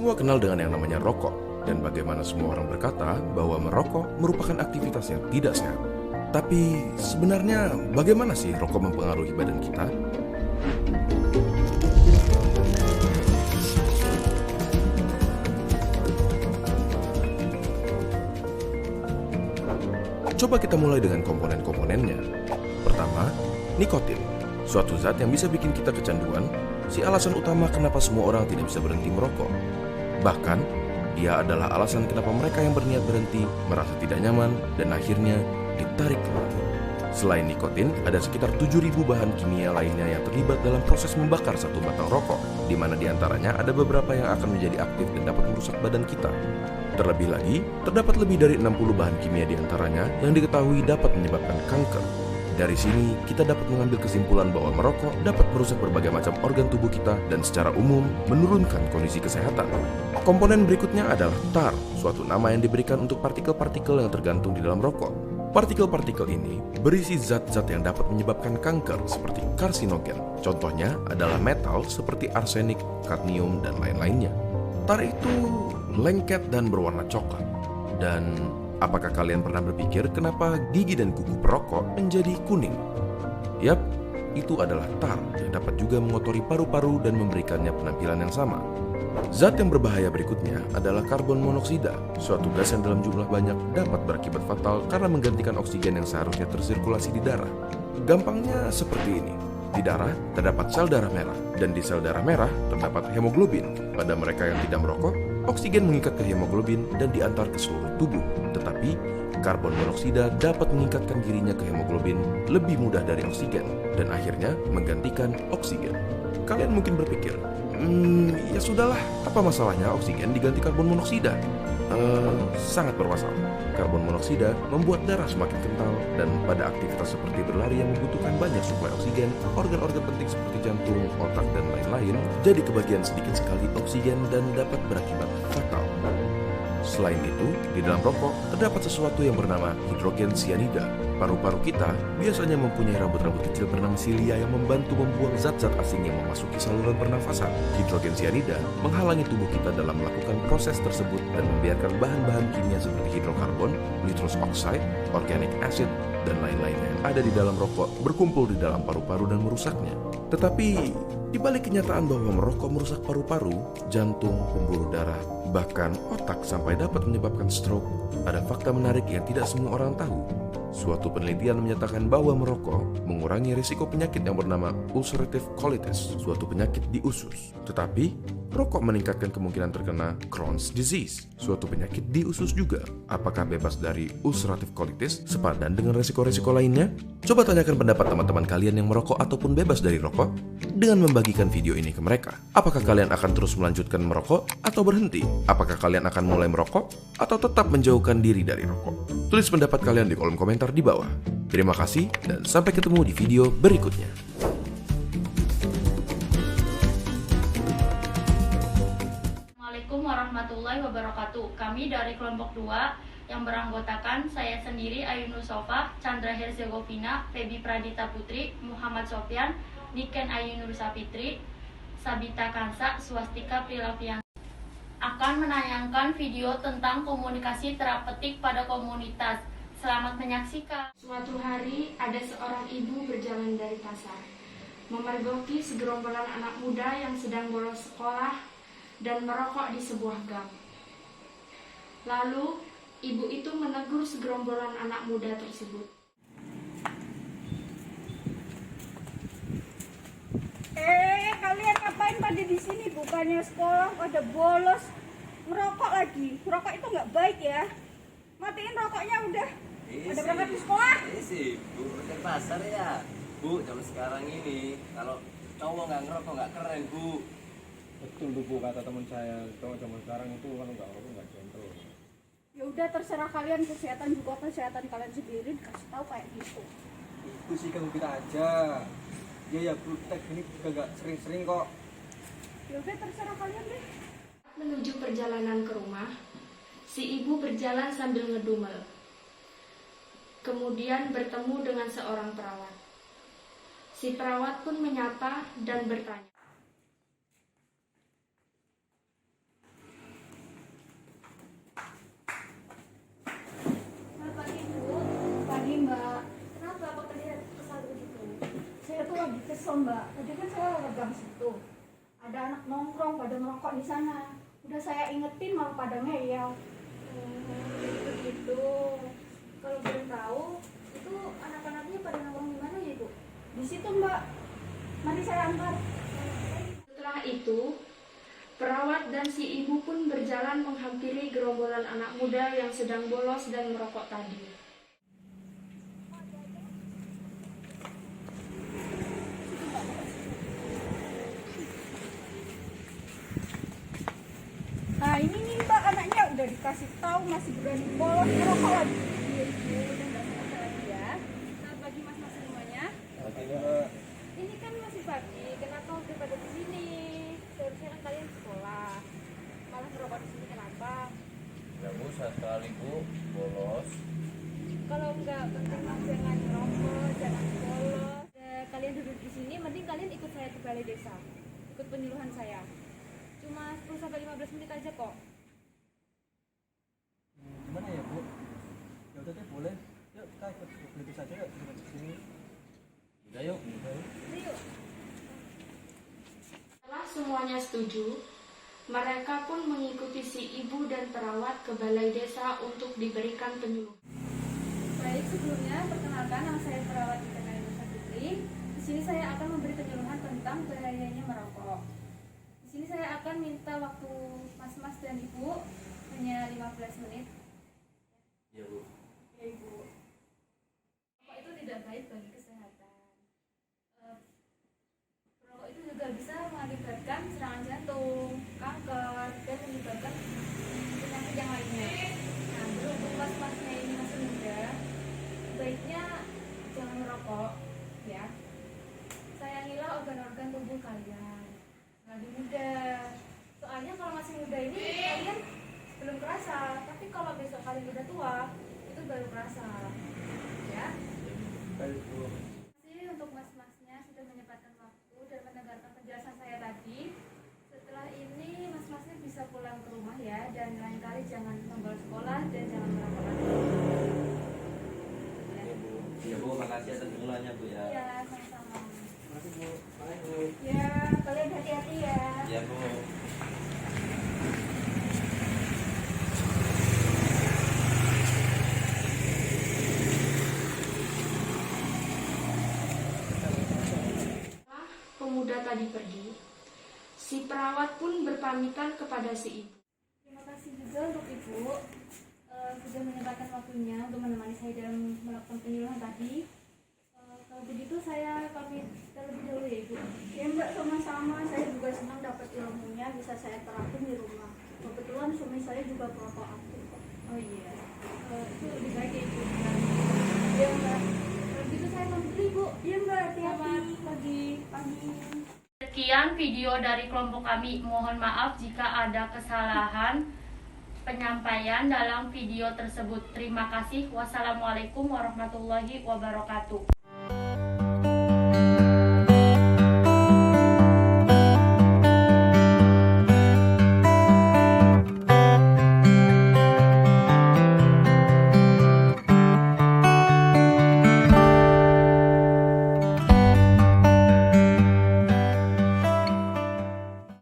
semua kenal dengan yang namanya rokok, dan bagaimana semua orang berkata bahwa merokok merupakan aktivitas yang tidak sehat. Tapi sebenarnya bagaimana sih rokok mempengaruhi badan kita? Coba kita mulai dengan komponen-komponennya. Pertama, nikotin, suatu zat yang bisa bikin kita kecanduan, si alasan utama kenapa semua orang tidak bisa berhenti merokok. Bahkan, dia adalah alasan kenapa mereka yang berniat berhenti merasa tidak nyaman dan akhirnya ditarik kembali. Selain nikotin, ada sekitar 7.000 bahan kimia lainnya yang terlibat dalam proses membakar satu batang rokok, di mana diantaranya ada beberapa yang akan menjadi aktif dan dapat merusak badan kita. Terlebih lagi, terdapat lebih dari 60 bahan kimia diantaranya yang diketahui dapat menyebabkan kanker. Dari sini, kita dapat mengambil kesimpulan bahwa merokok dapat merusak berbagai macam organ tubuh kita dan secara umum menurunkan kondisi kesehatan. Komponen berikutnya adalah tar, suatu nama yang diberikan untuk partikel-partikel yang tergantung di dalam rokok. Partikel-partikel ini berisi zat-zat yang dapat menyebabkan kanker seperti karsinogen. Contohnya adalah metal seperti arsenik, kadmium, dan lain-lainnya. Tar itu lengket dan berwarna coklat. Dan apakah kalian pernah berpikir kenapa gigi dan kuku perokok menjadi kuning? Yap, itu adalah tar yang dapat juga mengotori paru-paru dan memberikannya penampilan yang sama. Zat yang berbahaya berikutnya adalah karbon monoksida, suatu gas yang dalam jumlah banyak dapat berakibat fatal karena menggantikan oksigen yang seharusnya tersirkulasi di darah. Gampangnya seperti ini. Di darah terdapat sel darah merah, dan di sel darah merah terdapat hemoglobin. Pada mereka yang tidak merokok, oksigen mengikat ke hemoglobin dan diantar ke seluruh tubuh. Tetapi, karbon monoksida dapat mengikatkan dirinya ke hemoglobin lebih mudah dari oksigen, dan akhirnya menggantikan oksigen. Kalian mungkin berpikir, ya sudahlah, apa masalahnya oksigen diganti karbon monoksida? Sangat bermasalah. Karbon monoksida membuat darah semakin kental, dan pada aktivitas seperti berlari yang membutuhkan banyak suplai oksigen, organ-organ penting seperti jantung, otak, dan lain-lain jadi kebagian sedikit sekali oksigen dan dapat berakibat fatal. Selain itu, di dalam rokok terdapat sesuatu yang bernama hidrogen cyanida. Paru-paru kita biasanya mempunyai rambut-rambut kecil bernama silia yang membantu membuang zat-zat asing yang memasuki saluran pernafasan. Hidrogen cyanida menghalangi tubuh kita dalam melakukan proses tersebut dan membiarkan bahan-bahan kimia seperti hidrokarbon, nitrous oxide, organic acid, dan lain-lainnya yang ada di dalam rokok berkumpul di dalam paru-paru dan merusaknya. Tetapi, di balik kenyataan bahwa merokok merusak paru-paru, jantung, pembuluh darah, bahkan otak sampai dapat menyebabkan stroke, ada fakta menarik yang tidak semua orang tahu. Suatu penelitian menyatakan bahwa merokok mengurangi risiko penyakit yang bernama ulcerative colitis, suatu penyakit di usus. Tetapi, rokok meningkatkan kemungkinan terkena Crohn's disease, suatu penyakit di usus juga. Apakah bebas dari ulcerative colitis sepadan dengan risiko-risiko lainnya? Coba tanyakan pendapat teman-teman kalian yang merokok ataupun bebas dari rokok dengan membagikan video ini ke mereka. Apakah kalian akan terus melanjutkan merokok atau berhenti? Apakah kalian akan mulai merokok atau tetap menjauhkan diri dari rokok? Tulis pendapat kalian di kolom komentar di bawah. Terima kasih dan sampai ketemu di video berikutnya. Assalamualaikum warahmatullahi wabarakatuh. Kami dari kelompok 2 yang beranggotakan saya sendiri Ayu Nusofah, Chandra Herzegovina, Febi Pradita Putri, Muhammad Sofyan, Niken Ayu Nur Sapitri, Sabita Kansa, Swastika Prilavian akan menayangkan video tentang komunikasi terapeutik pada komunitas. Selamat menyaksikan. Suatu hari ada seorang ibu berjalan dari pasar, memergoki segerombolan anak muda yang sedang bolos sekolah dan merokok di sebuah gang. Lalu, ibu itu menegur segerombolan anak muda tersebut. Kalian ngapain pada di sini? Bukannya sekolah pada bolos, merokok lagi. Merokok itu nggak baik ya. Matiin rokoknya udah. Udah berangkat ke sekolah? Sih, Bu, ke pasar ya. Bu, zaman sekarang ini kalau cowok nggak ngerokok nggak keren, Bu. Betul Bu, kata teman saya, cowok zaman sekarang itu kalau nggak ngerokok nggak gentle. Ya udah terserah kalian, kesehatan juga kesehatan kalian sendiri dikasih tahu kayak gitu. Itu sih kamu kita aja. Ya Bu, kita gini juga nggak sering-sering kok. Ya udah terserah kalian deh. Menuju perjalanan ke rumah, si ibu berjalan sambil ngedumel. Kemudian bertemu dengan seorang perawat. Si perawat pun menyapa dan bertanya, kesel mbak, tadi kan saya lewat gang situ, ada anak nongkrong pada merokok di sana. Udah saya ingetin malah pada ngeyel. Begitu. Kalau boleh tahu, itu anak-anaknya pada nongkrong di mana ya ibu? Di situ mbak. Mari saya antar. Setelah itu, perawat dan si ibu pun berjalan menghampiri gerombolan anak muda yang sedang bolos dan merokok tadi. Nah ini nih mbak, anaknya udah dikasih tahu masih berani bolos merokok lagi. Iya ibu, udah nggak sama lagi ya. Selamat pagi mas-mas semuanya. Ini kan masih pagi, kenapa udah pada di sini? Seharusnya kan kalian sekolah, malah merokok di sini kenapa? Ya bu, sekali bu bolos. Kalau nggak penting mah jangan merokok, jangan bolos. Kalian duduk di sini, mending kalian ikut saya ke balai desa, ikut penyuluhan saya. Cuma 10-15 menit aja kok. Gimana ya bu? Ya udah deh boleh. Yuk kita ikut beli saja yuk kita ke sini. Udah yuk. Ayo. Setelah semuanya setuju, mereka pun mengikuti si ibu dan perawat ke balai desa untuk diberikan penyuluhan. Baik, sebelumnya perkenalkan, nama saya perawat Ita Nusa Putri. Di sini saya akan memberi penyuluhan tentang bahayanya merokok. Di sini saya akan minta waktu mas-mas dan ibu hanya 15 menit. Iya bu. Ya ibu. Merokok itu tidak baik bagi kesehatan. Merokok itu juga bisa mengakibatkan serangan jantung, kanker, dan menyebabkan penyakit yang lainnya. Nah, berhubung mas-masnya ini masih muda, sebaiknya jangan merokok, ya. Sayangilah organ-organ tubuh kalian lagi muda. Soalnya kalau masih muda ini kalian belum kerasa, tapi kalau besok kalian udah tua itu baru kerasa, ya. Baik bu. Terima kasih untuk mas-masnya sudah menyempatkan waktu dan mendengarkan penjelasan saya tadi. Setelah ini mas-masnya bisa pulang ke rumah ya, dan lain kali jangan membawa sekolah dan jangan merokok lagi. Iya bu. Iya bu, makasih atas penyuluhannya bu ya. Ya, sama-sama. Makasih bu. Bye bu. Ya, kalian hati-hati ya. Iya bu. Setelah pemuda tadi pergi, si perawat pun berpamitan kepada si ibu. Terima kasih juga untuk ibu sudah menyempatkan waktunya untuk menemani saya dalam melakukan penyuluhan tadi. Kalau begitu saya pamit terlebih dahulu ya ibu. Ya mbak, sama-sama. Saya juga senang dapat ilmunya, bisa saya terapin di rumah. Kebetulan suami saya juga perokok aktif. Oh iya, itu lebih baik ya ibu. Ya mbak, kalau begitu saya pamit dulu ibu. Iya mbak, hati-hati. Selamat pagi. Sekian video dari kelompok kami. Mohon maaf jika ada kesalahan penyampaian dalam video tersebut. Terima kasih. Wassalamualaikum warahmatullahi wabarakatuh.